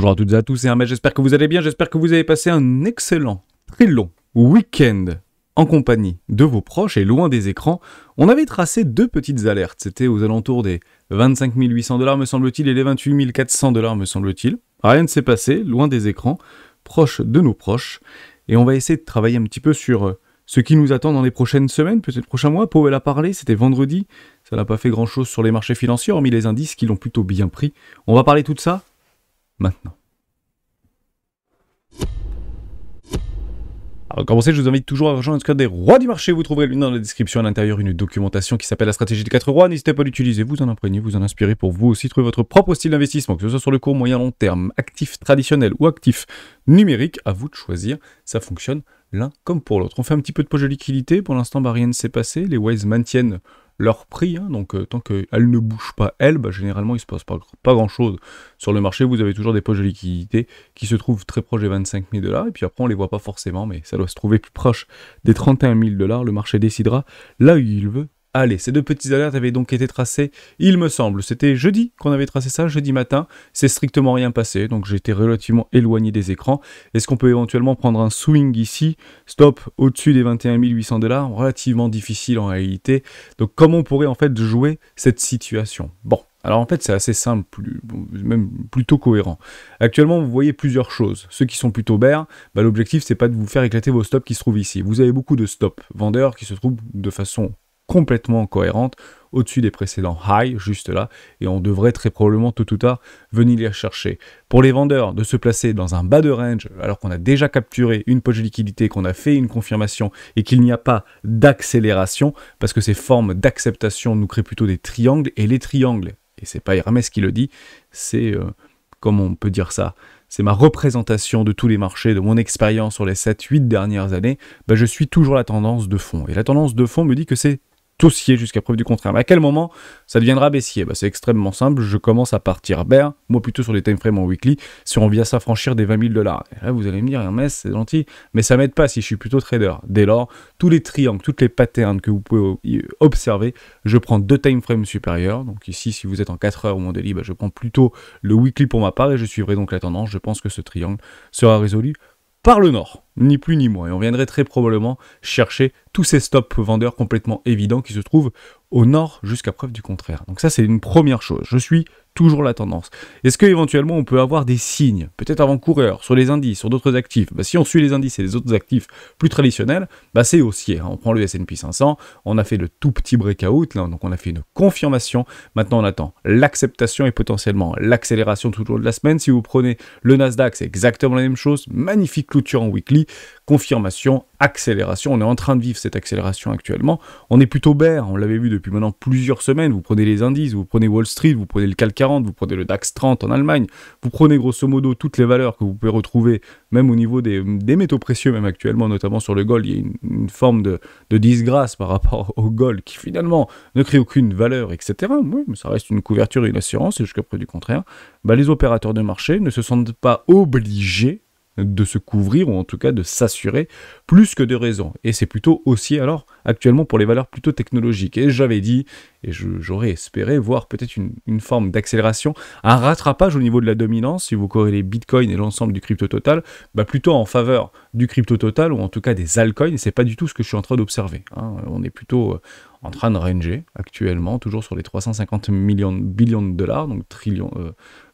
Bonjour à toutes et à tous, c'est Hermès, j'espère que vous allez bien, j'espère que vous avez passé un excellent, très long week-end en compagnie de vos proches et loin des écrans. On avait tracé deux petites alertes, c'était aux alentours des 25 800 $ me semble-t-il et les 28 400 $ me semble-t-il. Rien ne s'est passé, loin des écrans, proche de nos proches, et on va essayer de travailler un petit peu sur ce qui nous attend dans les prochaines semaines, peut-être prochains mois. Powell a parlé, c'était vendredi, ça n'a pas fait grand-chose sur les marchés financiers, hormis les indices qui l'ont plutôt bien pris. On va parler de tout ça maintenant. Alors, pour commencer, je vous invite toujours à rejoindre le squad des rois du marché. Vous trouverez le lien dans la description, à l'intérieur une documentation qui s'appelle la stratégie des 4 rois. N'hésitez pas à l'utiliser, vous en imprégner, vous en inspirer pour vous aussi trouver votre propre style d'investissement, que ce soit sur le court, moyen, long terme, actif traditionnel ou actif numérique. À vous de choisir, ça fonctionne l'un comme pour l'autre. On fait un petit peu de poche de liquidité. Pour l'instant, rien ne s'est passé. Les Waves maintiennent leur prix, donc tant qu'elles ne bougent pas, elles, généralement il ne se passe pas grand-chose sur le marché. Vous avez toujours des poches de liquidité qui se trouvent très proches des 25 000 $, et puis après on ne les voit pas forcément, mais ça doit se trouver plus proche des 31 000 $. Le marché décidera là où il veut. Allez, ces deux petites alertes avaient donc été tracées, il me semble, c'était jeudi qu'on avait tracé ça, jeudi matin, c'est strictement rien passé, donc j'étais relativement éloigné des écrans. Est-ce qu'on peut éventuellement prendre un swing ici, stop au-dessus des 21 800 $, relativement difficile en réalité, donc comment on pourrait en fait jouer cette situation? Bon, alors en fait c'est assez simple, même plutôt cohérent. Actuellement vous voyez plusieurs choses. Ceux qui sont plutôt bears, l'objectif c'est pas de vous faire éclater vos stops qui se trouvent ici. Vous avez beaucoup de stops vendeurs qui se trouvent de façon complètement cohérente au-dessus des précédents highs, juste là, et on devrait très probablement tôt ou tard venir les chercher. Pour les vendeurs, de se placer dans un bas de range, alors qu'on a déjà capturé une poche de liquidité, qu'on a fait une confirmation, et qu'il n'y a pas d'accélération, parce que ces formes d'acceptation nous créent plutôt des triangles, et les triangles, et c'est pas Hermès qui le dit, c'est, comment on peut dire ça, c'est ma représentation de tous les marchés, de mon expérience sur les 7-8 dernières années, je suis toujours la tendance de fond. Et la tendance de fond me dit que c'est haussier jusqu'à preuve du contraire. Mais à quel moment ça deviendra baissier? C'est extrêmement simple, je commence à partir bear, moi plutôt sur les time frames en weekly, si on vient s'affranchir des 20 000 $. Et là vous allez me dire, Hermès, c'est gentil, mais ça m'aide pas si je suis plutôt trader. Dès lors, tous les triangles, toutes les patterns que vous pouvez observer, je prends deux time frames supérieurs. Donc ici, si vous êtes en 4 heures ou en daily, je prends plutôt le weekly pour ma part et je suivrai donc la tendance. Je pense que ce triangle sera résolu par le nord, ni plus ni moins. Et on viendrait très probablement chercher tous ces stops vendeurs complètement évidents qui se trouvent au nord jusqu'à preuve du contraire. Donc ça, c'est une première chose. Je suis toujours la tendance. Est-ce qu'éventuellement, on peut avoir des signes, peut-être avant-coureurs, sur les indices, sur d'autres actifs? Si on suit les indices et les autres actifs plus traditionnels, c'est haussier. On prend le S&P 500, on a fait le tout petit breakout, là, donc on a fait une confirmation. Maintenant, on attend l'acceptation et potentiellement l'accélération tout au long de la semaine. Si vous prenez le Nasdaq, c'est exactement la même chose. Magnifique clôture en weekly, confirmation, accélération. On est en train de vivre cette accélération actuellement. On est plutôt bear, on l'avait vu depuis maintenant plusieurs semaines. Vous prenez les indices, vous prenez Wall Street, vous prenez le CAC 40, vous prenez le DAX 30 en Allemagne, vous prenez grosso modo toutes les valeurs que vous pouvez retrouver, même au niveau des métaux précieux, même actuellement, notamment sur le gold, il y a une forme de disgrâce par rapport au gold qui finalement ne crée aucune valeur, etc. Oui, mais ça reste une couverture et une assurance, et jusqu'à preuve du contraire, les opérateurs de marché ne se sentent pas obligés de se couvrir, ou en tout cas de s'assurer, plus que de raison. Et c'est plutôt haussier alors actuellement pour les valeurs plutôt technologiques. Et j'avais dit, et j'aurais espéré voir peut-être une forme d'accélération, un rattrapage au niveau de la dominance, si vous corrélez Bitcoin et l'ensemble du crypto total, plutôt en faveur du crypto total, ou en tout cas des altcoins, et c'est pas du tout ce que je suis en train d'observer. On est plutôt en train de ranger actuellement, toujours sur les 350 billions de $, donc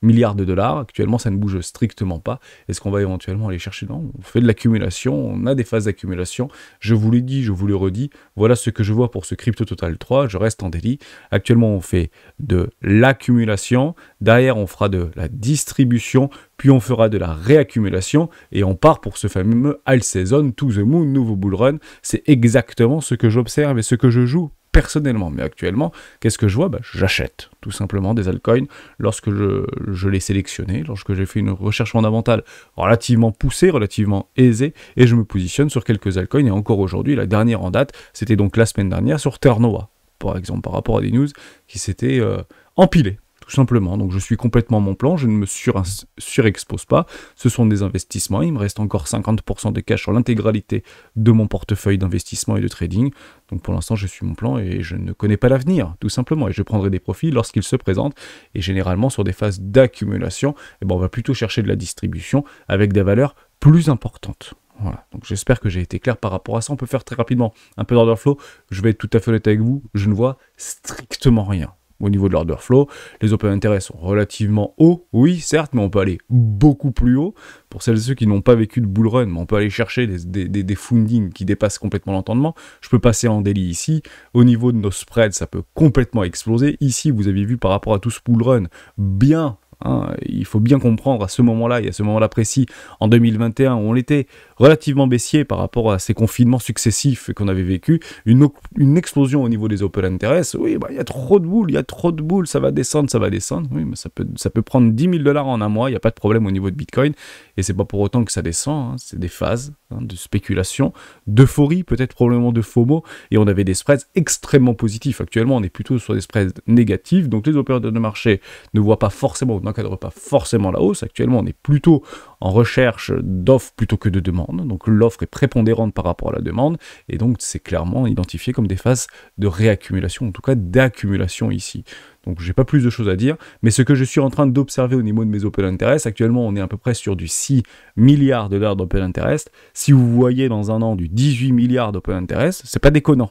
milliards de dollars. Actuellement, ça ne bouge strictement pas. Est-ce qu'on va éventuellement aller chercher? Non, on fait de l'accumulation, on a des phases d'accumulation. Je vous l'ai dit, je vous le redis, voilà ce que je vois pour ce Crypto Total 3, je reste en daily. Actuellement, on fait de l'accumulation, derrière, on fera de la distribution, puis on fera de la réaccumulation, et on part pour ce fameux All Season, To The Moon, nouveau bull run. C'est exactement ce que j'observe et ce que je joue personnellement. Mais actuellement, qu'est-ce que je vois? J'achète tout simplement des altcoins lorsque je les sélectionnais, lorsque j'ai fait une recherche fondamentale relativement poussée, relativement aisée, et je me positionne sur quelques altcoins. Et encore aujourd'hui, la dernière en date, c'était donc la semaine dernière sur Terra Nova, par exemple, par rapport à des news qui s'étaient empilées, tout simplement. Donc je suis complètement mon plan, je ne me surexpose pas. Ce sont des investissements, il me reste encore 50% de cash sur l'intégralité de mon portefeuille d'investissement et de trading. Donc pour l'instant, je suis mon plan et je ne connais pas l'avenir, tout simplement. Et je prendrai des profits lorsqu'ils se présentent. Et généralement, sur des phases d'accumulation, on va plutôt chercher de la distribution avec des valeurs plus importantes. Voilà, donc j'espère que j'ai été clair par rapport à ça. On peut faire très rapidement un peu d'order flow. Je vais être tout à fait honnête avec vous, je ne vois strictement rien. Au niveau de l'order flow, les open interest sont relativement hauts, oui certes, mais on peut aller beaucoup plus haut. Pour celles et ceux qui n'ont pas vécu de bull run, on peut aller chercher des fundings qui dépassent complètement l'entendement. Je peux passer en daily ici. Au niveau de nos spreads, ça peut complètement exploser. Ici, vous avez vu par rapport à tout ce bull run, bien... il faut bien comprendre à ce moment-là, et à ce moment-là précis, en 2021, où on était relativement baissier par rapport à ces confinements successifs qu'on avait vécu, une explosion au niveau des open interest, oui, il y a trop de boules, ça va descendre, oui, mais ça peut prendre 10 000 $ en un mois, il n'y a pas de problème au niveau de Bitcoin, et c'est pas pour autant que ça descend, c'est des phases de spéculation, d'euphorie, peut-être probablement de FOMO, et on avait des spreads extrêmement positifs. Actuellement, on est plutôt sur des spreads négatifs, donc les opérateurs de marché ne voient pas forcément, n'encadrent pas forcément la hausse. Actuellement, on est plutôt en recherche d'offres plutôt que de demande, donc l'offre est prépondérante par rapport à la demande, et donc c'est clairement identifié comme des phases de réaccumulation, en tout cas d'accumulation ici. Donc j'ai pas plus de choses à dire, mais ce que je suis en train d'observer au niveau de mes open interest, actuellement on est à peu près sur du 6 milliards $ d'open interest. Si vous voyez dans un an du 18 milliards d'open interest, c'est pas déconnant.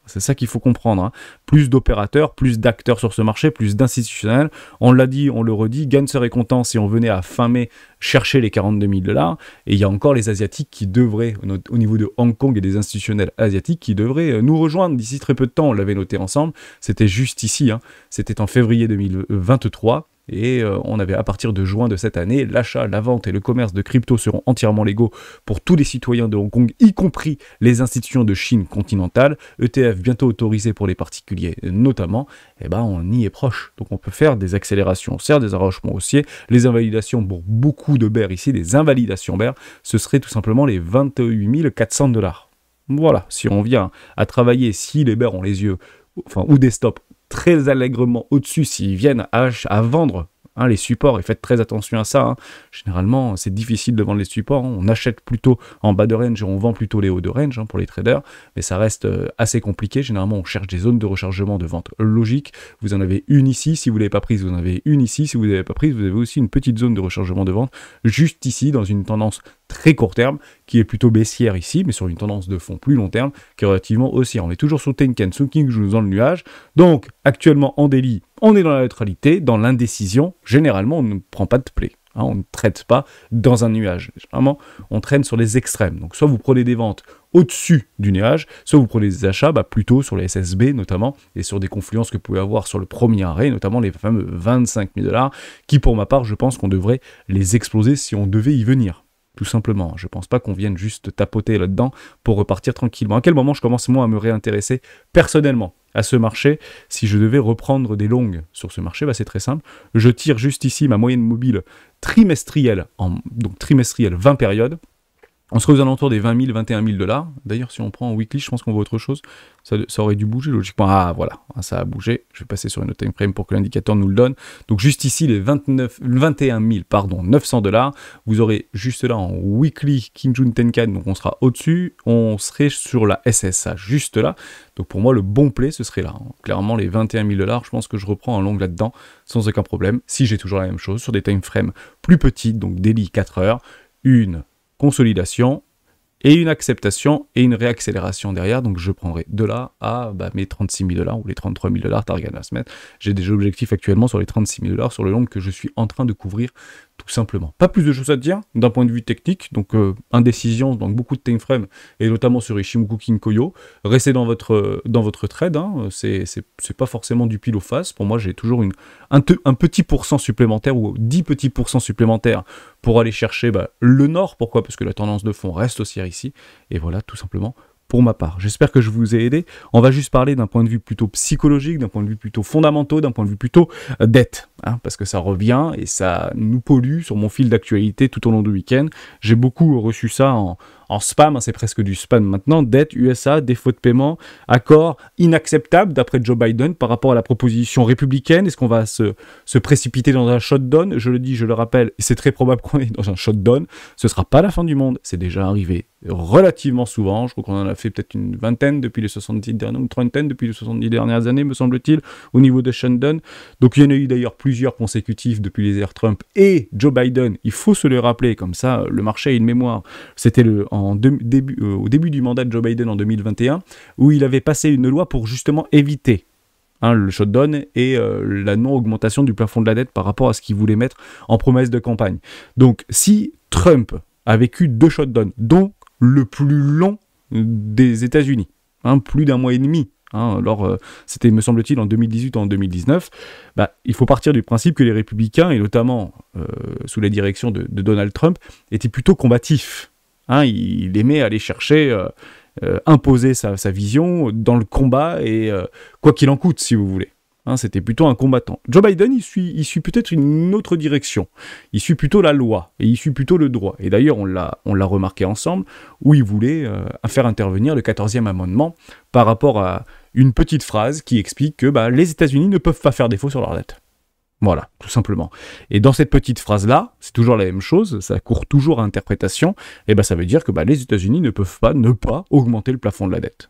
C'est ça qu'il faut comprendre. Plus d'opérateurs, plus d'acteurs sur ce marché, plus d'institutionnels. On l'a dit, on le redit, Gann serait content si on venait à fin mai chercher les 42 000 $. Et il y a encore les Asiatiques qui devraient, au niveau de Hong Kong et des institutionnels asiatiques, qui devraient nous rejoindre d'ici très peu de temps. On l'avait noté ensemble. C'était juste ici. C'était en février 2023. Et on avait à partir de juin de cette année, l'achat, la vente et le commerce de crypto seront entièrement légaux pour tous les citoyens de Hong Kong, y compris les institutions de Chine continentale. ETF bientôt autorisé pour les particuliers notamment. On y est proche. Donc on peut faire des accélérations haussières, des arrachements haussiers, les invalidations pour beaucoup de bears ici, des invalidations bears, ce serait tout simplement les 28 400 $. Voilà, si on vient à travailler, si les bears ont les yeux, ou des stops très allègrement au-dessus, s'ils viennent à vendre les supports, et faites très attention à ça. Généralement, c'est difficile de vendre les supports. On achète plutôt en bas de range et on vend plutôt les hauts de range pour les traders, mais ça reste assez compliqué. Généralement, on cherche des zones de rechargement de vente logique. Vous en avez une ici. Si vous ne l'avez pas prise, vous en avez une ici. Si vous ne l'avez pas prise, vous avez aussi une petite zone de rechargement de vente juste ici, dans une tendance très court terme, qui est plutôt baissière ici, mais sur une tendance de fond plus long terme, qui est relativement haussière. On est toujours sur Tenkan, Suking, je vous dans le nuage. Donc, actuellement, en daily, on est dans la neutralité, dans l'indécision. Généralement, on ne prend pas de play. On ne traite pas dans un nuage. Généralement, on traîne sur les extrêmes. Donc, soit vous prenez des ventes au-dessus du nuage, soit vous prenez des achats plutôt sur les SSB notamment, et sur des confluences que vous pouvez avoir sur le premier arrêt, notamment les fameux 25 000 $, qui pour ma part, je pense qu'on devrait les exploser si on devait y venir. Tout simplement, je pense pas qu'on vienne juste tapoter là-dedans pour repartir tranquillement. À quel moment je commence moi à me réintéresser personnellement à ce marché? Si je devais reprendre des longues sur ce marché, c'est très simple. Je tire juste ici ma moyenne mobile trimestrielle, donc trimestrielle 20 périodes. On serait aux alentours des 20 000, 21 000 $. D'ailleurs, si on prend en weekly, je pense qu'on voit autre chose. Ça aurait dû bouger logiquement. Ah, voilà, ça a bougé. Je vais passer sur une autre time frame pour que l'indicateur nous le donne. Donc, juste ici, les 21 900 $. Vous aurez juste là en weekly Kijun Tenkan. Donc, on sera au-dessus. On serait sur la SSA, juste là. Donc, pour moi, le bon play, ce serait là. Clairement, les 21 000 $, je pense que je reprends en long là-dedans sans aucun problème. Si j'ai toujours la même chose, sur des time frames plus petites, donc daily 4 heures, une consolidation et une acceptation et une réaccélération derrière. Donc je prendrai de là à mes 36 000 $ ou les 33 000 $ target à la semaine. J'ai des objectifs actuellement sur les 36 000 $ sur le long que je suis en train de couvrir tout simplement. Pas plus de choses à dire d'un point de vue technique, donc indécision dans beaucoup de time frames et notamment sur Ichimoku Kinkoyo. Restez dans votre trade, c'est pas forcément du pile ou face. Pour moi, j'ai toujours un petit pourcent supplémentaire ou 10 petits pourcents supplémentaires pour aller chercher le nord. Pourquoi? Parce que la tendance de fond reste haussière ici. Et voilà, tout simplement pour ma part. J'espère que je vous ai aidé. On va juste parler d'un point de vue plutôt psychologique, d'un point de vue plutôt fondamental, d'un point de vue plutôt dette, parce que ça revient et ça nous pollue sur mon fil d'actualité tout au long du week-end. J'ai beaucoup reçu ça en spam, hein, c'est presque du spam maintenant, dette, USA, défaut de paiement, accord inacceptable d'après Joe Biden par rapport à la proposition républicaine. Est-ce qu'on va se précipiter dans un shutdown? Je le dis, je le rappelle, c'est très probable qu'on est dans un shutdown. Ce ne sera pas la fin du monde, c'est déjà arrivé relativement souvent. Je crois qu'on en a fait peut-être une vingtaine depuis les 70 dernières, ou une trentaine depuis les 70 dernières années, me semble-t-il, au niveau de shutdown. Donc il y en a eu d'ailleurs plusieurs consécutifs depuis les ères Trump et Joe Biden. Il faut se le rappeler, comme ça le marché a une mémoire. C'était au début du mandat de Joe Biden en 2021, où il avait passé une loi pour justement éviter le shutdown et la non-augmentation du plafond de la dette par rapport à ce qu'il voulait mettre en promesse de campagne. Donc si Trump a vécu 2 shutdowns, dont le plus long des États-Unis, plus d'1 mois et demi, alors c'était, me semble-t-il, en 2018 ou en 2019, il faut partir du principe que les républicains, et notamment sous la direction de Donald Trump, étaient plutôt combatifs. Il aimait aller chercher, imposer sa vision dans le combat, et quoi qu'il en coûte, si vous voulez. C'était plutôt un combattant. Joe Biden, il suit peut-être une autre direction. Il suit plutôt la loi, et il suit plutôt le droit. Et d'ailleurs, on l'a remarqué ensemble, où il voulait faire intervenir le 14e amendement par rapport à une petite phrase qui explique que les États-Unis ne peuvent pas faire défaut sur leur dette. Voilà, tout simplement. Et dans cette petite phrase-là, c'est toujours la même chose, ça court toujours à interprétation, et ça veut dire que les États-Unis ne peuvent pas ne pas augmenter le plafond de la dette.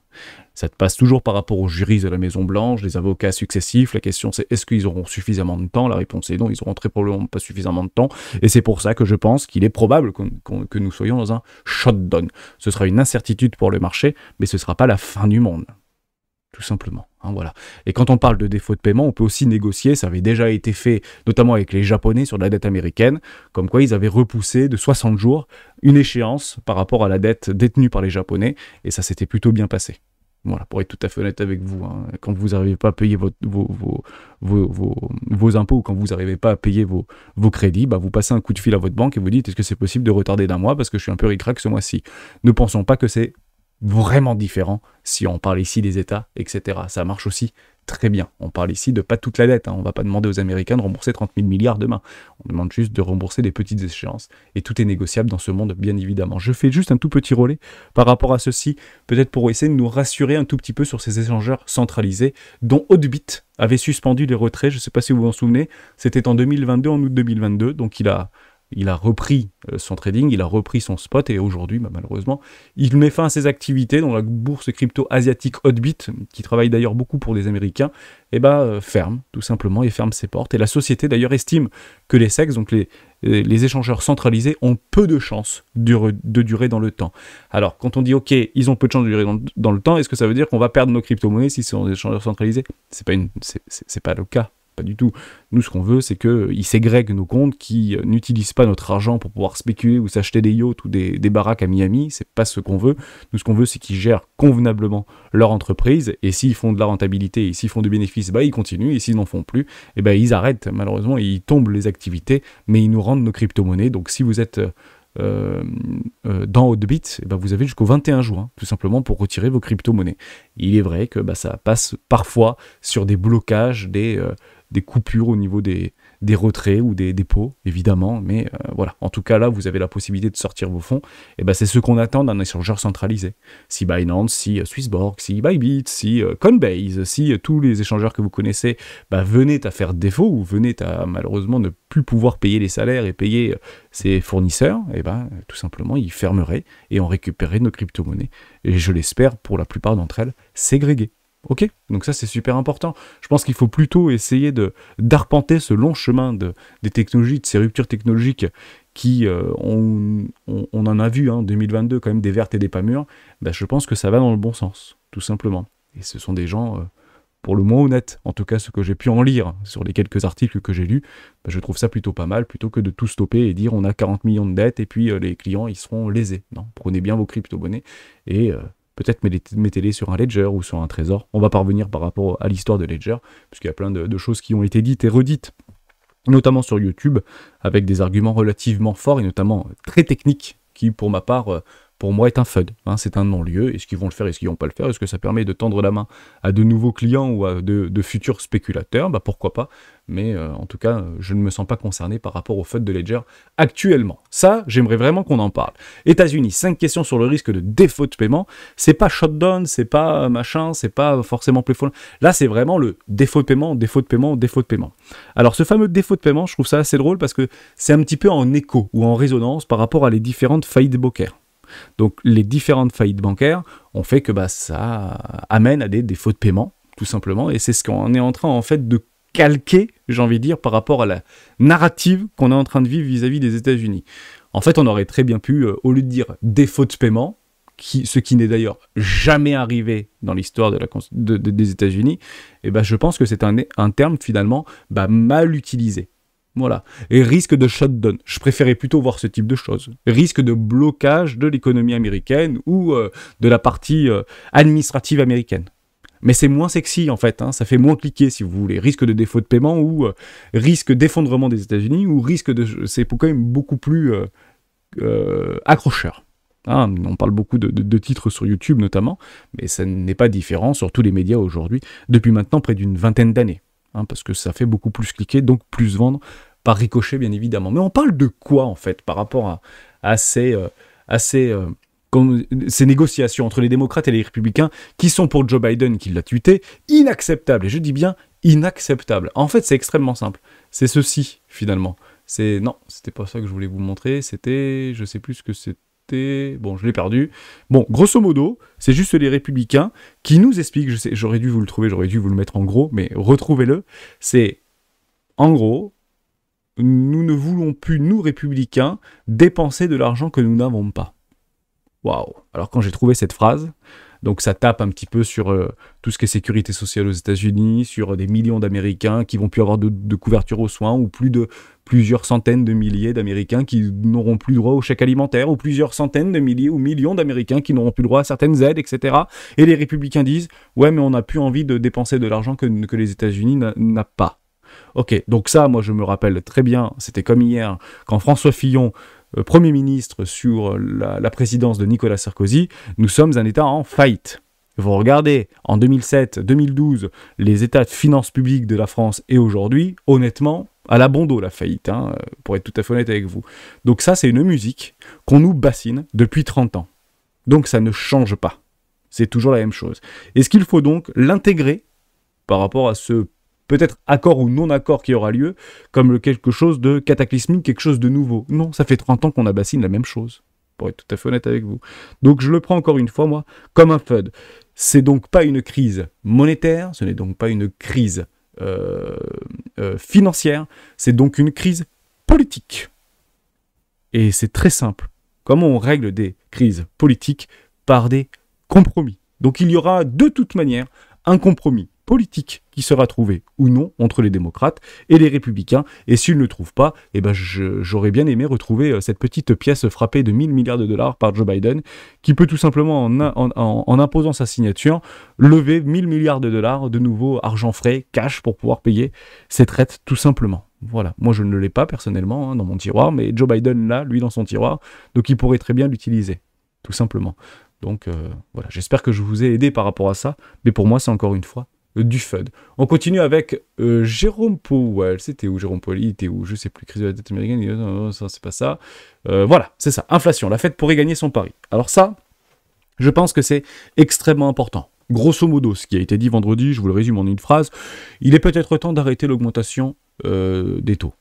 Ça te passe toujours par rapport aux juristes de la Maison-Blanche, les avocats successifs. La question c'est, est-ce qu'ils auront suffisamment de temps? La réponse est non, ils auront très probablement pas suffisamment de temps. Et c'est pour ça que je pense qu'il est probable que nous soyons dans un shutdown. Ce sera une incertitude pour le marché, mais ce ne sera pas la fin du monde. Tout simplement. Voilà. Et quand on parle de défaut de paiement, on peut aussi négocier, ça avait déjà été fait, notamment avec les Japonais sur la dette américaine, comme quoi ils avaient repoussé de 60 jours une échéance par rapport à la dette détenue par les Japonais, et ça s'était plutôt bien passé. Voilà, pour être tout à fait honnête avec vous, quand vous n'arrivez pas à payer vos impôts, ou quand vous n'arrivez pas à payer vos crédits, vous passez un coup de fil à votre banque et vous dites, est-ce que c'est possible de retarder d'1 mois parce que je suis un peu ric-rac ce mois-ci. Ne pensons pas que c'est vraiment différent si on parle ici des États, etc. Ça marche aussi très bien. On parle ici de pas toute la dette. On ne va pas demander aux Américains de rembourser 30 000 milliards demain. On demande juste de rembourser des petites échéances. Et tout est négociable dans ce monde, bien évidemment. Je fais juste un tout petit relais par rapport à ceci, peut-être pour essayer de nous rassurer un tout petit peu sur ces échangeurs centralisés, dont Hotbit avait suspendu les retraits. Je ne sais pas si vous vous en souvenez. C'était en 2022, en août 2022. Donc il a repris son trading, il a repris son spot, et aujourd'hui, malheureusement, il met fin à ses activités dans la bourse crypto asiatique Hotbit, qui travaille d'ailleurs beaucoup pour des Américains, ferme, tout simplement, et ferme ses portes. Et la société, d'ailleurs, estime que les SEX, donc les échangeurs centralisés, ont peu de chances de durer dans le temps. Alors, quand on dit, OK, ils ont peu de chances de durer dans le temps, est-ce que ça veut dire qu'on va perdre nos crypto-monnaies si ce sont des échangeurs centralisés? C'est pas le cas. Pas du tout. Nous, ce qu'on veut, c'est qu'ils ségrèguent nos comptes, qui n'utilisent pas notre argent pour pouvoir spéculer ou s'acheter des yachts ou des baraques à Miami. C'est pas ce qu'on veut. Nous, ce qu'on veut, c'est qu'ils gèrent convenablement leur entreprise. Et s'ils font de la rentabilité et s'ils font du bénéfice, ils continuent. Et s'ils n'en font plus, ils arrêtent. Malheureusement, ils tombent les activités, mais ils nous rendent nos crypto-monnaies. Donc, si vous êtes dans Hotbit, vous avez jusqu'au 21 juin, tout simplement, pour retirer vos crypto-monnaies. Il est vrai que ça passe parfois sur des blocages, des coupures au niveau des retraits ou des dépôts, évidemment, mais voilà. En tout cas, là, vous avez la possibilité de sortir vos fonds, et c'est ce qu'on attend d'un échangeur centralisé. Si Binance, si Swissborg, si Bybit, si Coinbase, si tous les échangeurs que vous connaissez venaient à faire défaut, ou venaient à malheureusement ne plus pouvoir payer les salaires et payer ses fournisseurs, tout simplement, ils fermeraient et on récupérerait nos crypto-monnaies. Et je l'espère, pour la plupart d'entre elles, ségrégées. Ok, donc ça c'est super important. Je pense qu'il faut plutôt essayer d'arpenter ce long chemin des technologies, de ces ruptures technologiques qui, on en a vu, 2022 quand même, des vertes et des pas mûres. Je pense que ça va dans le bon sens, tout simplement. Et ce sont des gens, pour le moins honnêtes, en tout cas ce que j'ai pu en lire sur les quelques articles que j'ai lus, je trouve ça plutôt pas mal, plutôt que de tout stopper et dire on a 40 millions de dettes et puis les clients ils seront lésés. Non, prenez bien vos crypto-monnaies et peut-être mettez-les sur un ledger ou sur un trésor. On va parvenir par rapport à l'histoire de Ledger, puisqu'il y a plein de choses qui ont été dites et redites, notamment sur YouTube, avec des arguments relativement forts et notamment très techniques, qui, pour ma part, pour moi, est un FUD. Hein, c'est un non-lieu. Est-ce qu'ils vont le faire, est-ce qu'ils vont pas le faire? Est-ce que ça permet de tendre la main à de nouveaux clients ou à de futurs spéculateurs? Bah, pourquoi pas? Mais en tout cas, je ne me sens pas concerné par rapport au FUD de Ledger actuellement. Ça, j'aimerais vraiment qu'on en parle. États-Unis, 5 questions sur le risque de défaut de paiement. C'est pas shutdown, c'est pas machin, c'est pas forcément playful. Là, c'est vraiment le défaut de paiement, défaut de paiement, défaut de paiement. Alors, ce fameux défaut de paiement, je trouve ça assez drôle parce que c'est un petit peu en écho ou en résonance par rapport à les différentes faillites bancaires. Donc, les différentes faillites bancaires ont fait que ça amène à des défauts de paiement, tout simplement, et c'est ce qu'on est en train, en fait, de calqué, j'ai envie de dire, par rapport à la narrative qu'on est en train de vivre vis-à-vis des États-Unis. En fait, on aurait très bien pu, au lieu de dire défaut de paiement, ce qui n'est d'ailleurs jamais arrivé dans l'histoire des États-Unis, et je pense que c'est un terme finalement mal utilisé. Voilà. Et risque de shutdown. Je préférais plutôt voir ce type de choses. Risque de blocage de l'économie américaine ou de la partie administrative américaine. Mais c'est moins sexy en fait, hein, ça fait moins cliquer si vous voulez. Risque de défaut de paiement ou risque d'effondrement des États-Unis ou risque de... C'est quand même beaucoup plus accrocheur. Hein, on parle beaucoup de titres sur YouTube notamment, mais ça n'est pas différent sur tous les médias aujourd'hui, depuis maintenant près d'une vingtaine d'années. Hein, parce que ça fait beaucoup plus cliquer, donc plus vendre par ricochet bien évidemment. Mais on parle de quoi en fait par rapport à ces négociations entre les démocrates et les républicains qui sont pour Joe Biden, qui l'a tweeté, inacceptables. Et je dis bien inacceptable. En fait, c'est extrêmement simple. C'est ceci, finalement. Non, c'était pas ça que je voulais vous montrer. C'était... Je sais plus ce que c'était... Bon, je l'ai perdu. Bon, grosso modo, c'est juste les républicains qui nous expliquent... Je sais, j'aurais dû vous le trouver, j'aurais dû vous le mettre en gros, mais retrouvez-le. C'est... En gros... Nous ne voulons plus, nous, républicains, dépenser de l'argent que nous n'avons pas. Waouh! Alors quand j'ai trouvé cette phrase, donc ça tape un petit peu sur tout ce qui est sécurité sociale aux États-Unis, sur des millions d'Américains qui vont plus avoir de couverture aux soins, ou plusieurs centaines de milliers d'Américains qui n'auront plus droit au chèque alimentaire, ou plusieurs centaines de milliers ou millions d'Américains qui n'auront plus droit à certaines aides, etc. Et les républicains disent « Ouais, mais on n'a plus envie de dépenser de l'argent que les États-Unis n'a pas. » Ok, donc ça, moi je me rappelle très bien, c'était comme hier, quand François Fillon, Premier ministre sur la présidence de Nicolas Sarkozy, nous sommes un État en faillite. Vous regardez, en 2007, 2012, les états de finances publiques de la France et aujourd'hui, honnêtement, à la bon dos la faillite, hein, pour être tout à fait honnête avec vous. Donc ça, c'est une musique qu'on nous bassine depuis 30 ans. Donc ça ne change pas. C'est toujours la même chose. Est-ce qu'il faut donc l'intégrer par rapport à ce peut-être accord ou non-accord qui aura lieu, comme quelque chose de cataclysmique, quelque chose de nouveau? Non, ça fait 30 ans qu'on abassine la même chose, pour être tout à fait honnête avec vous. Donc je le prends encore une fois, moi, comme un FUD. C'est donc pas une crise monétaire, ce n'est donc pas une crise financière, c'est donc une crise politique. Et c'est très simple. Comment on règle des crises politiques? Par des compromis. Donc il y aura de toute manière un compromis politique qui sera trouvé ou non entre les démocrates et les républicains, et s'ils ne le trouvent pas, j'aurais bien aimé retrouver cette petite pièce frappée de 1000 milliards de dollars par Joe Biden, qui peut tout simplement, en imposant sa signature, lever 1000 milliards de dollars de nouveau argent frais, cash, pour pouvoir payer ses traites, tout simplement. Voilà, moi je ne l'ai pas personnellement dans mon tiroir, mais Joe Biden l'a, lui, dans son tiroir, donc il pourrait très bien l'utiliser, tout simplement. Donc voilà, j'espère que je vous ai aidé par rapport à ça, mais pour moi c'est encore une fois du FUD. On continue avec Jérôme Powell. C'était où Jérôme Powell? Il était où? Je sais plus. Crise de la dette américaine. Ça, c'est pas ça. Voilà, c'est ça. Inflation. La Fed pourrait gagner son pari. Alors ça, je pense que c'est extrêmement important. Grosso modo, ce qui a été dit vendredi, je vous le résume en une phrase, il est peut-être temps d'arrêter l'augmentation des taux.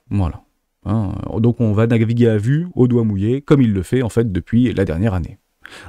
Voilà. Hein, donc on va naviguer à vue, au doigt mouillé, comme il le fait en fait depuis la dernière année.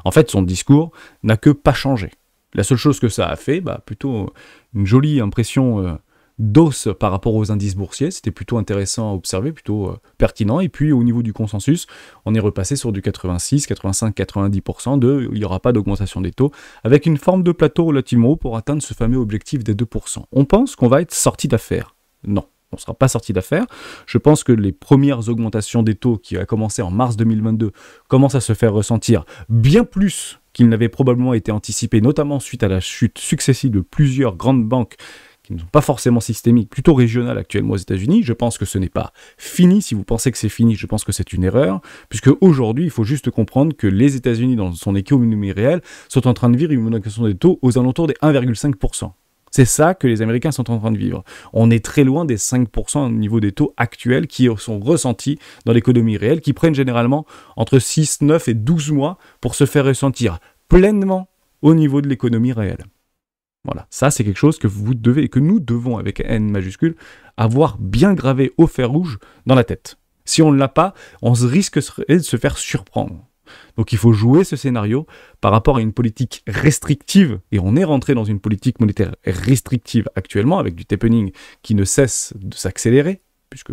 En fait, son discours n'a que pas changé. La seule chose que ça a fait, plutôt une jolie impression d'hausse par rapport aux indices boursiers, c'était plutôt intéressant à observer, plutôt pertinent, et puis au niveau du consensus, on est repassé sur du 86, 85, 90% il n'y aura pas d'augmentation des taux, avec une forme de plateau relativement haut pour atteindre ce fameux objectif des 2%. On pense qu'on va être sorti d'affaire. Non. On ne sera pas sorti d'affaire. Je pense que les premières augmentations des taux qui a commencé en mars 2022 commencent à se faire ressentir bien plus qu'il n'avait probablement été anticipé, notamment suite à la chute successive de plusieurs grandes banques qui ne sont pas forcément systémiques, plutôt régionales actuellement aux États-Unis. Je pense que ce n'est pas fini. Si vous pensez que c'est fini, je pense que c'est une erreur, puisque aujourd'hui, il faut juste comprendre que les États-Unis, dans son économie réelle, sont en train de vivre une augmentation des taux aux alentours des 1,5%. C'est ça que les Américains sont en train de vivre. On est très loin des 5% au niveau des taux actuels qui sont ressentis dans l'économie réelle, qui prennent généralement entre 6, 9 et 12 mois pour se faire ressentir pleinement au niveau de l'économie réelle. Voilà, ça c'est quelque chose que vous devez et que nous devons, avec N majuscule, avoir bien gravé au fer rouge dans la tête. Si on ne l'a pas, on risque de se faire surprendre. Donc il faut jouer ce scénario par rapport à une politique restrictive, et on est rentré dans une politique monétaire restrictive actuellement, avec du tapering qui ne cesse de s'accélérer, puisque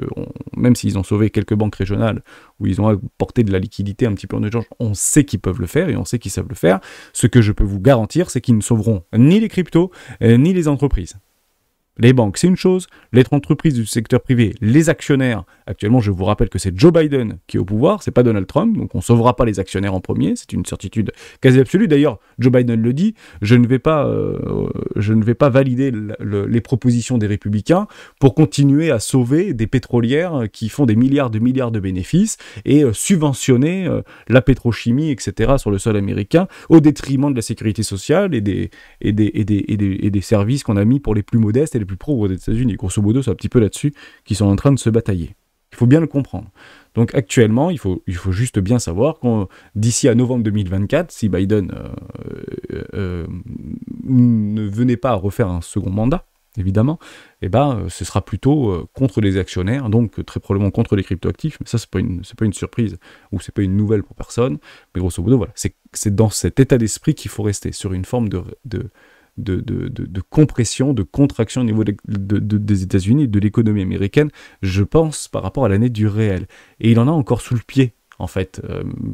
même s'ils ont sauvé quelques banques régionales, où ils ont apporté de la liquidité un petit peu en échange, on sait qu'ils peuvent le faire, et on sait qu'ils savent le faire. Ce que je peux vous garantir, c'est qu'ils ne sauveront ni les cryptos, ni les entreprises. Les banques, c'est une chose, les entreprises du secteur privé, les actionnaires, actuellement je vous rappelle que c'est Joe Biden qui est au pouvoir, c'est pas Donald Trump, donc on ne sauvera pas les actionnaires en premier, c'est une certitude quasi absolue. D'ailleurs, Joe Biden le dit, je ne vais pas valider les propositions des républicains pour continuer à sauver des pétrolières qui font des milliards de bénéfices et subventionner la pétrochimie, etc. sur le sol américain, au détriment de la sécurité sociale et des services qu'on a mis pour les plus modestes et les plus pauvres des États-Unis. Grosso modo, c'est un petit peu là-dessus qu'ils sont en train de se batailler. Il faut bien le comprendre. Donc actuellement, il faut juste bien savoir que d'ici à novembre 2024, si Biden ne venait pas à refaire un second mandat, évidemment, ce sera plutôt contre les actionnaires, donc très probablement contre les cryptoactifs, mais ça, c'est pas une surprise, ou c'est pas une nouvelle pour personne, mais grosso modo, voilà, c'est dans cet état d'esprit qu'il faut rester, sur une forme de compression, de contraction au niveau des États-Unis, de l'économie américaine, je pense, par rapport à l'année du réel. Et il en a encore sous le pied, en fait,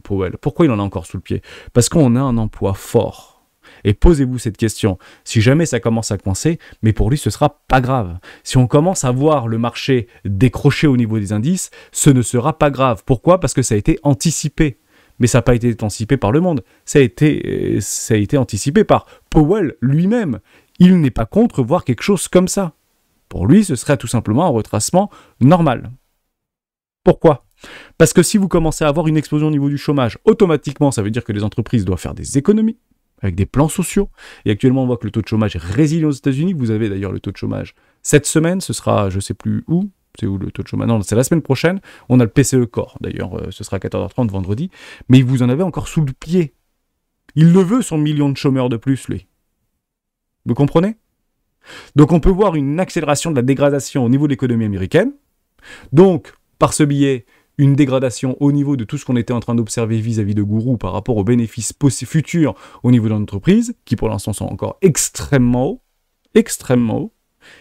Powell. Pourquoi il en a encore sous le pied? Parce qu'on a un emploi fort. Et posez-vous cette question. Si jamais ça commence à coincer, mais pour lui, ce sera pas grave. Si on commence à voir le marché décrocher au niveau des indices, ce ne sera pas grave. Pourquoi? Parce que ça a été anticipé. Mais ça n'a pas été anticipé par le monde. Ça a été anticipé par Powell lui-même. Il n'est pas contre voir quelque chose comme ça. Pour lui, ce serait tout simplement un retracement normal. Pourquoi? Parce que si vous commencez à avoir une explosion au niveau du chômage, automatiquement, ça veut dire que les entreprises doivent faire des économies, avec des plans sociaux. Et actuellement, on voit que le taux de chômage est résilient aux États-Unis. Vous avez d'ailleurs le taux de chômage cette semaine, ce sera, je ne sais plus où, c'est où le taux de chômage? Non, c'est la semaine prochaine. On a le PCE Core, d'ailleurs, ce sera à 14h30 vendredi. Mais vous en avez encore sous le pied. Il le veut, son million de chômeurs de plus, lui. Vous comprenez? Donc on peut voir une accélération de la dégradation au niveau de l'économie américaine. Donc, par ce biais, une dégradation au niveau de tout ce qu'on était en train d'observer vis-à-vis de Gourou par rapport aux bénéfices futurs au niveau de l'entreprise, qui pour l'instant sont encore extrêmement hauts,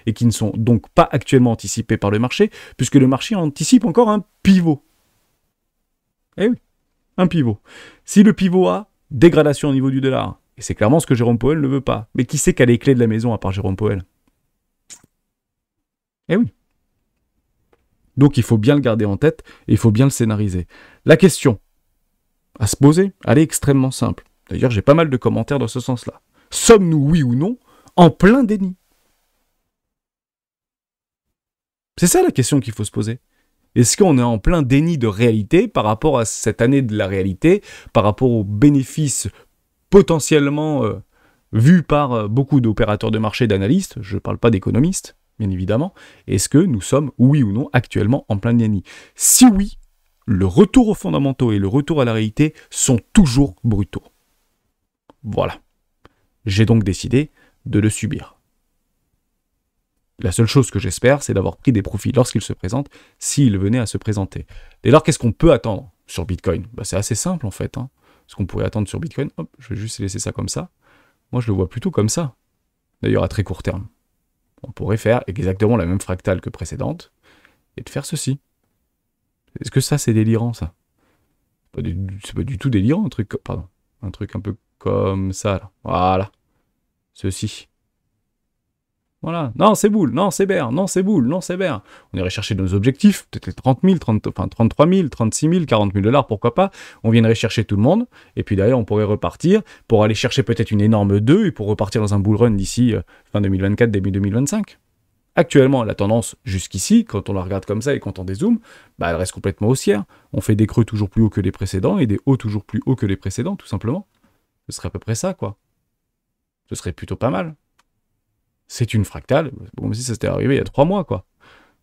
et qui ne sont donc pas actuellement anticipés par le marché, puisque le marché anticipe encore un pivot. Eh oui, un pivot. Si le pivot a dégradation au niveau du dollar, et c'est clairement ce que Jérôme Powell ne veut pas, mais qui sait qui a les clés de la maison à part Jérôme Powell? Eh oui. Donc il faut bien le garder en tête, et il faut bien le scénariser. La question à se poser, elle est extrêmement simple. D'ailleurs, j'ai pas mal de commentaires dans ce sens-là. Sommes-nous, oui ou non, en plein déni? C'est ça la question qu'il faut se poser. Est-ce qu'on est en plein déni de réalité par rapport à cette année de la réalité, par rapport aux bénéfices potentiellement vus par beaucoup d'opérateurs de marché, d'analystes, je ne parle pas d'économistes, bien évidemment. Est-ce que nous sommes, oui ou non, actuellement en plein déni? Si oui, le retour aux fondamentaux et le retour à la réalité sont toujours brutaux. Voilà. J'ai donc décidé de le subir. La seule chose que j'espère, c'est d'avoir pris des profits lorsqu'ils se présentent, s'ils venaient à se présenter. Dès lors, qu'est-ce qu'on peut attendre sur Bitcoin? C'est assez simple en fait. Ce qu'on pourrait attendre sur Bitcoin, hop, je vais juste laisser ça comme ça. Moi, je le vois plutôt comme ça. D'ailleurs, à très court terme. On pourrait faire exactement la même fractale que précédente et de faire ceci. Est-ce que ça, c'est délirant, ça? C'est pas du tout délirant, un truc un peu comme ça, là. Voilà. Ceci. Voilà. Non, c'est boule. Non, c'est bear. Non, c'est boule. Non, c'est bear. On irait chercher nos objectifs. Peut-être les 30 000, 33 000, 36 000, 40 000 $, pourquoi pas. On viendrait chercher tout le monde. Et puis derrière, on pourrait repartir pour aller chercher peut-être une énorme 2 et pour repartir dans un bull run d'ici fin 2024, début 2025. Actuellement, la tendance jusqu'ici, quand on la regarde comme ça et quand on dézoome, bah, elle reste complètement haussière. On fait des creux toujours plus hauts que les précédents et des hauts toujours plus hauts que les précédents, tout simplement. Ce serait à peu près ça, quoi. Ce serait plutôt pas mal. C'est une fractale, comme si ça s'était arrivé il y a 3 mois, quoi.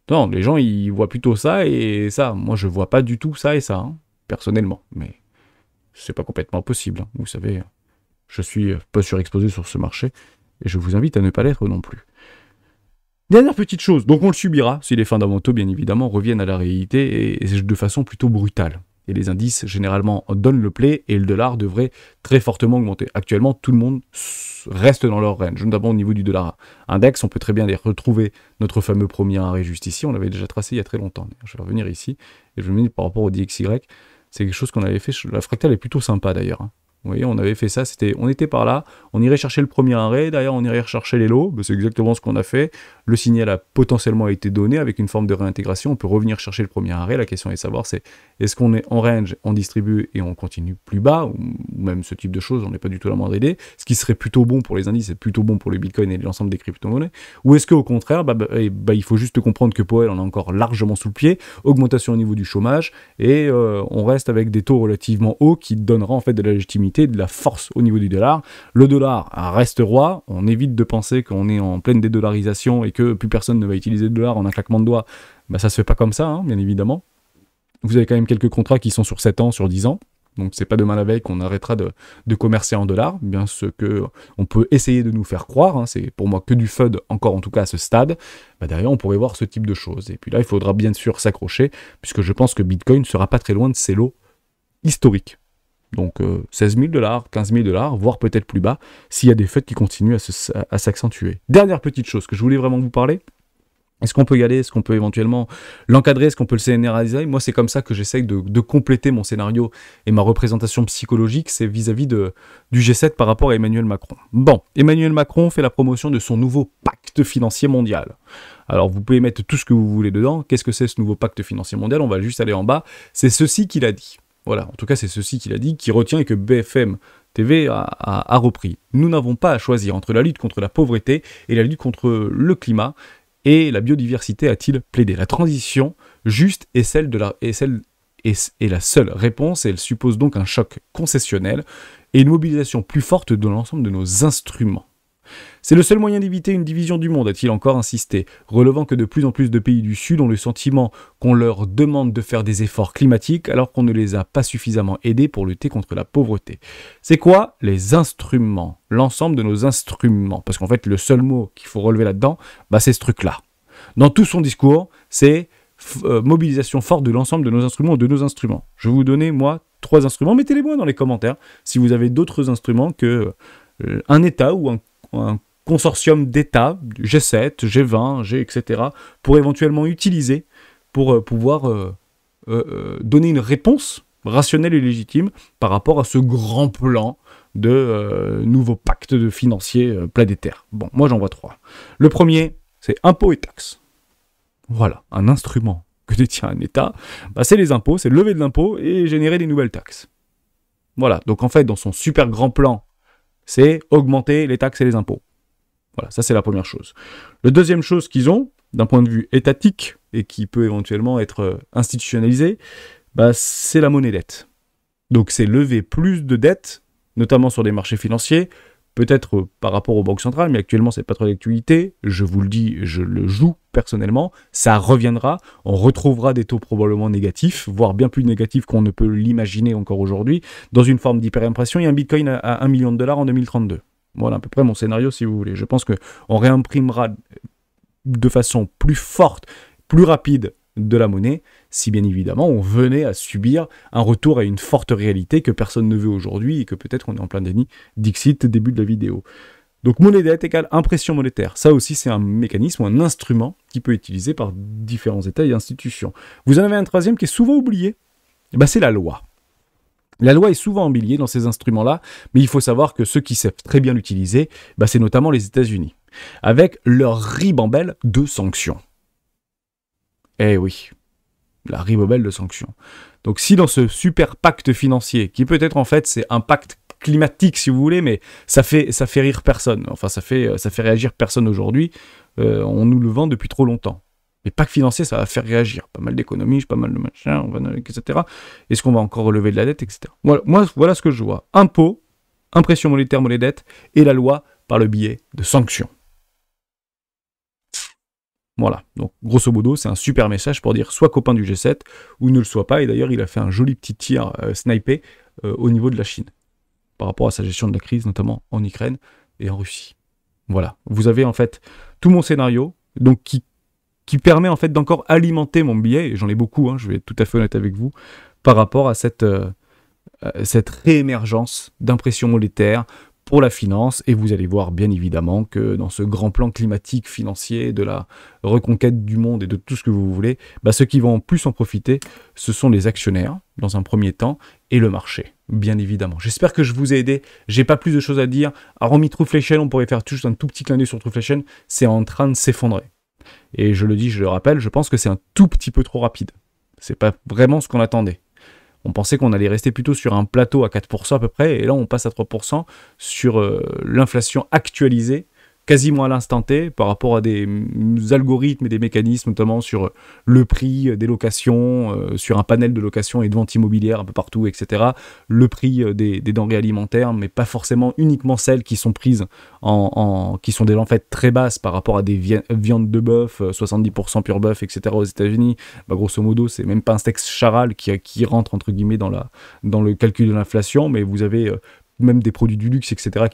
Non, les gens, ils voient plutôt ça et ça. Moi, je vois pas du tout ça et ça, hein, personnellement. Mais c'est pas complètement impossible, hein. Vous savez, je suis pas surexposé sur ce marché et je vous invite à ne pas l'être non plus. Dernière petite chose, donc on le subira si les fondamentaux, bien évidemment, reviennent à la réalité et de façon plutôt brutale. Et les indices, généralement, donnent le play et le dollar devrait très fortement augmenter. Actuellement, tout le monde reste dans leur range, notamment au niveau du dollar index. On peut très bien les retrouver, notre fameux premier arrêt juste ici. On l'avait déjà tracé il y a très longtemps. Je vais revenir ici et je vais me dire par rapport au DXY, c'est quelque chose qu'on avait fait. La fractale est plutôt sympa d'ailleurs, hein. Vous voyez, on avait fait ça, on était par là, on irait chercher le premier arrêt, derrière on irait chercher les lots, c'est exactement ce qu'on a fait. Le signal a potentiellement été donné avec une forme de réintégration, on peut revenir chercher le premier arrêt. La question est de savoir, c'est est-ce qu'on est en range, on distribue et on continue plus bas, ou même ce type de choses, on n'est pas du tout la moindre idée, ce qui serait plutôt bon pour les indices et plutôt bon pour le Bitcoin et l'ensemble des crypto-monnaies, ou est-ce qu'au contraire, il faut juste comprendre que Powell en a encore largement sous le pied, augmentation au niveau du chômage, et on reste avec des taux relativement hauts qui donnera en fait de la légitimité, de la force au niveau du dollar. Le dollar reste roi, on évite de penser qu'on est en pleine dédollarisation et que plus personne ne va utiliser le dollar en un claquement de doigts. Ça se fait pas comme ça, hein, bien évidemment. Vous avez quand même quelques contrats qui sont sur 7 ans, sur 10 ans, donc c'est pas demain la veille qu'on arrêtera de commercer en dollars, bien ce que on peut essayer de nous faire croire, hein, c'est pour moi que du FUD, encore en tout cas à ce stade. Derrière on pourrait voir ce type de choses, et puis là il faudra bien sûr s'accrocher, puisque je pense que Bitcoin ne sera pas très loin de ses lots historiques. Donc 16 000 $, 15 000 $, voire peut-être plus bas, s'il y a des fêtes qui continuent à s'accentuer. Dernière petite chose que je voulais vraiment vous parler, est-ce qu'on peut y aller, est-ce qu'on peut éventuellement l'encadrer, est-ce qu'on peut le scénariser? Moi c'est comme ça que j'essaye de compléter mon scénario et ma représentation psychologique, c'est vis-à-vis du G7 par rapport à Emmanuel Macron. Bon, Emmanuel Macron fait la promotion de son nouveau pacte financier mondial. Alors vous pouvez mettre tout ce que vous voulez dedans, qu'est-ce que c'est ce nouveau pacte financier mondial? On va juste aller en bas, c'est ceci qu'il a dit. Voilà, en tout cas c'est ceci qu'il a dit, qui retient et que BFM TV a repris. Nous n'avons pas à choisir entre la lutte contre la pauvreté et la lutte contre le climat et la biodiversité, a-t-il plaidé. La transition juste est la seule réponse, et elle suppose donc un choc concessionnel et une mobilisation plus forte de l'ensemble de nos instruments. C'est le seul moyen d'éviter une division du monde, a-t-il encore insisté, relevant que de plus en plus de pays du Sud ont le sentiment qu'on leur demande de faire des efforts climatiques alors qu'on ne les a pas suffisamment aidés pour lutter contre la pauvreté. C'est quoi? Les instruments, l'ensemble de nos instruments, parce qu'en fait le seul mot qu'il faut relever là-dedans, c'est ce truc-là. Dans tout son discours, c'est mobilisation forte de l'ensemble de nos instruments ou de nos instruments. Je vais vous donner, moi, 3 instruments, mettez-les-moi dans les commentaires si vous avez d'autres instruments que un État ou un consortium d'États, G7, G20, etc., pour éventuellement utiliser pour pouvoir donner une réponse rationnelle et légitime par rapport à ce grand plan de nouveau pacte financier planétaire. Bon, moi j'en vois 3. Le premier, c'est impôts et taxes. Voilà, un instrument que détient un État, c'est les impôts, c'est lever de l'impôt et générer des nouvelles taxes. Voilà, donc en fait, dans son super grand plan, c'est augmenter les taxes et les impôts. Voilà, ça c'est la première chose. La deuxième chose qu'ils ont, d'un point de vue étatique, et qui peut éventuellement être institutionnalisé, c'est la monnaie dette. Donc c'est lever plus de dettes, notamment sur des marchés financiers, peut-être par rapport aux banques centrales, mais actuellement c'est pas trop d'actualité, je vous le dis, je le joue personnellement, ça reviendra, on retrouvera des taux probablement négatifs, voire bien plus négatifs qu'on ne peut l'imaginer encore aujourd'hui, dans une forme d'hyperimpression, et un Bitcoin à 1 million de dollars en 2032. Voilà à peu près mon scénario si vous voulez. Je pense qu'on réimprimera de façon plus forte, plus rapide de la monnaie, si bien évidemment on venait à subir un retour à une forte réalité que personne ne veut aujourd'hui et que peut-être on est en plein déni. Dixit, début de la vidéo. Donc monnaie dette égale impression monétaire. Ça aussi c'est un mécanisme ou un instrument qui peut être utilisé par différents États et institutions. Vous en avez un troisième qui est souvent oublié, c'est la loi. La loi est souvent embellie dans ces instruments-là, mais il faut savoir que ceux qui savent très bien l'utiliser, c'est notamment les États-Unis, avec leur ribambelle de sanctions. Eh oui, la ribambelle de sanctions. Donc si dans ce super pacte financier, qui peut-être en fait c'est un pacte climatique si vous voulez, mais ça fait rire personne, enfin ça fait réagir personne aujourd'hui, On nous le vend depuis trop longtemps. Mais pas que financier, ça va faire réagir. Pas mal d'économies, pas mal de machin, etc. Est-ce qu'on va encore relever de la dette, etc. Voilà, moi, voilà ce que je vois. Impôt, impression monétaire, monnaie dette, et la loi par le biais de sanctions. Voilà, donc grosso modo, c'est un super message pour dire soit copain du G7, ou ne le soit pas, et d'ailleurs il a fait un joli petit tir snipé au niveau de la Chine, par rapport à sa gestion de la crise, notamment en Ukraine et en Russie. Voilà, vous avez en fait tout mon scénario, donc qui permet en fait d'encore alimenter mon billet, et j'en ai beaucoup, hein, je vais être tout à fait honnête avec vous, par rapport à cette réémergence d'impression monétaire pour la finance, et vous allez voir bien évidemment que dans ce grand plan climatique, financier, de la reconquête du monde et de tout ce que vous voulez, bah ceux qui vont en plus en profiter, ce sont les actionnaires, dans un premier temps, et le marché, bien évidemment. J'espère que je vous ai aidé, j'ai pas plus de choses à dire. Alors, hormis Trueflation, on pourrait faire juste un tout petit clin d'œil sur Trueflation, c'est en train de s'effondrer. Et je le dis, je le rappelle, je pense que c'est un tout petit peu trop rapide. C'est pas vraiment ce qu'on attendait. On pensait qu'on allait rester plutôt sur un plateau à 4% à peu près, et là on passe à 3% sur l'inflation actualisée, quasiment à l'instant T, par rapport à des algorithmes et des mécanismes, notamment sur le prix des locations, sur un panel de location et de vente immobilière un peu partout, etc. Le prix des denrées alimentaires, mais pas forcément uniquement celles qui sont prises qui sont déjà en fait très basses par rapport à des viandes de bœuf, 70% pur bœuf, etc. aux États-Unis. Bah, grosso modo, c'est même pas un steak charal qui rentre entre guillemets dans le calcul de l'inflation, mais vous avez même des produits du luxe, etc.,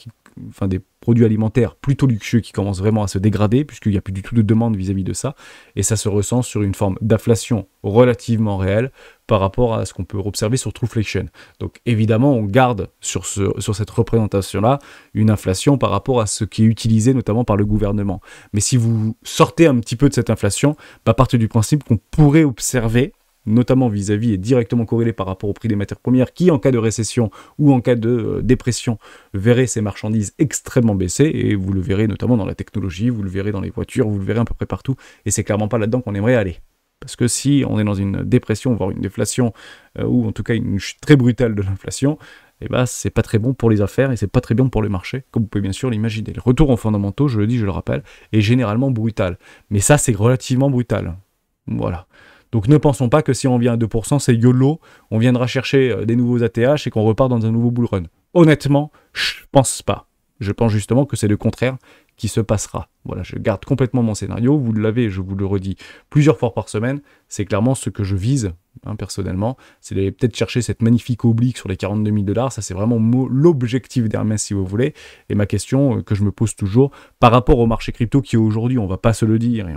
enfin des produits alimentaires plutôt luxueux qui commencent vraiment à se dégrader, puisqu'il n'y a plus du tout de demande vis-à-vis de ça, et ça se ressent sur une forme d'inflation relativement réelle par rapport à ce qu'on peut observer sur Trueflation. Donc évidemment, on garde sur cette représentation-là une inflation par rapport à ce qui est utilisé notamment par le gouvernement. Mais si vous sortez un petit peu de cette inflation, bah, partez du principe qu'on pourrait observer, notamment vis-à-vis et directement corrélé par rapport au prix des matières premières, qui en cas de récession ou en cas de dépression verrait ces marchandises extrêmement baisser, et vous le verrez notamment dans la technologie, vous le verrez dans les voitures, vous le verrez à peu près partout, et c'est clairement pas là-dedans qu'on aimerait aller. Parce que si on est dans une dépression, voire une déflation, ou en tout cas une chute très brutale de l'inflation, et bah c'est pas très bon pour les affaires et c'est pas très bon pour le marché, comme vous pouvez bien sûr l'imaginer. Le retour aux fondamentaux, je le dis, je le rappelle, est généralement brutal. Mais ça, c'est relativement brutal. Voilà. Donc ne pensons pas que si on vient à 2%, c'est YOLO, on viendra chercher des nouveaux ATH et qu'on repart dans un nouveau bull run. Honnêtement, je pense pas. Je pense justement que c'est le contraire qui se passera. Voilà, je garde complètement mon scénario, vous l'avez, je vous le redis plusieurs fois par semaine, c'est clairement ce que je vise, personnellement, c'est d'aller peut-être chercher cette magnifique oblique sur les 42 000 $, ça c'est vraiment l'objectif d'Hermès si vous voulez, et ma question que je me pose toujours, par rapport au marché crypto qui aujourd'hui, on va pas se le dire, et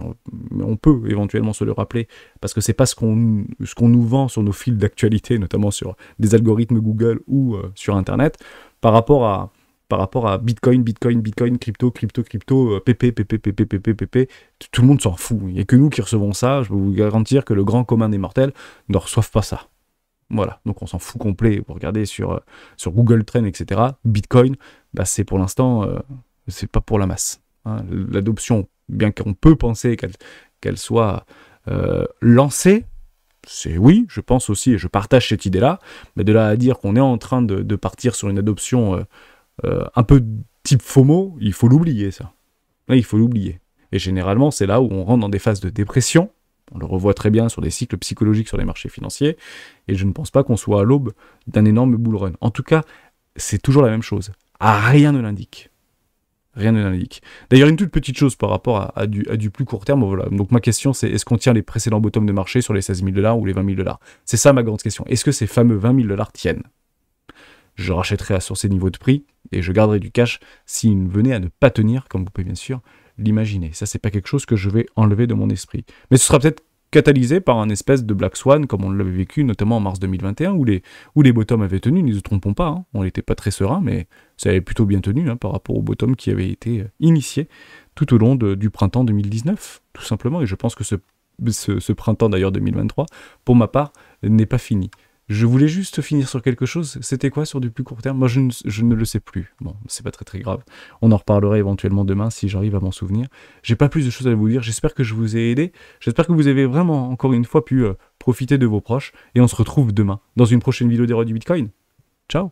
on peut éventuellement se le rappeler, parce que c'est pas ce qu'on nous vend sur nos fils d'actualité, notamment sur des algorithmes Google ou sur Internet, par rapport à Bitcoin, crypto, PP, tout le monde s'en fout. Il n'y a que nous qui recevons ça. Je peux vous garantir que le grand commun des mortels ne reçoivent pas ça. Voilà, donc on s'en fout complet. Vous regardez sur Google Trends, etc. Bitcoin, bah c'est pour l'instant, c'est pas pour la masse. Hein. L'adoption, bien qu'on peut penser qu'elle soit lancée, c'est oui, je pense aussi, et je partage cette idée-là, mais de là à dire qu'on est en train de partir sur une adoption un peu type FOMO, il faut l'oublier ça. Là, il faut l'oublier. Et généralement, c'est là où on rentre dans des phases de dépression. On le revoit très bien sur des cycles psychologiques sur les marchés financiers. Et je ne pense pas qu'on soit à l'aube d'un énorme bull run. En tout cas, c'est toujours la même chose. Rien ne l'indique. Rien ne l'indique. D'ailleurs, une toute petite chose par rapport à du plus court terme. Voilà. Donc ma question, c'est est-ce qu'on tient les précédents bottoms de marché sur les 16 000 $ ou les 20 000 $? C'est ça ma grande question. Est-ce que ces fameux 20 000 $ tiennent? Je rachèterai sur ces niveaux de prix et je garderai du cash s'il venait à ne pas tenir, comme vous pouvez bien sûr l'imaginer. Ça, c'est pas quelque chose que je vais enlever de mon esprit. Mais ce sera peut-être catalysé par un espèce de Black Swan, comme on l'avait vécu notamment en mars 2021, où les bottoms avaient tenu, ne nous trompons pas, hein. On n'était pas très serein, mais ça avait plutôt bien tenu par rapport aux bottoms qui avaient été initiés tout au long du printemps 2019, tout simplement. Et je pense que ce printemps d'ailleurs 2023, pour ma part, n'est pas fini. Je voulais juste finir sur quelque chose. C'était quoi sur du plus court terme? Moi, je ne le sais plus. Bon, c'est pas très très grave. On en reparlera éventuellement demain si j'arrive à m'en souvenir. J'ai pas plus de choses à vous dire. J'espère que je vous ai aidé. J'espère que vous avez vraiment, encore une fois, pu profiter de vos proches. Et on se retrouve demain dans une prochaine vidéo des rois du Bitcoin. Ciao!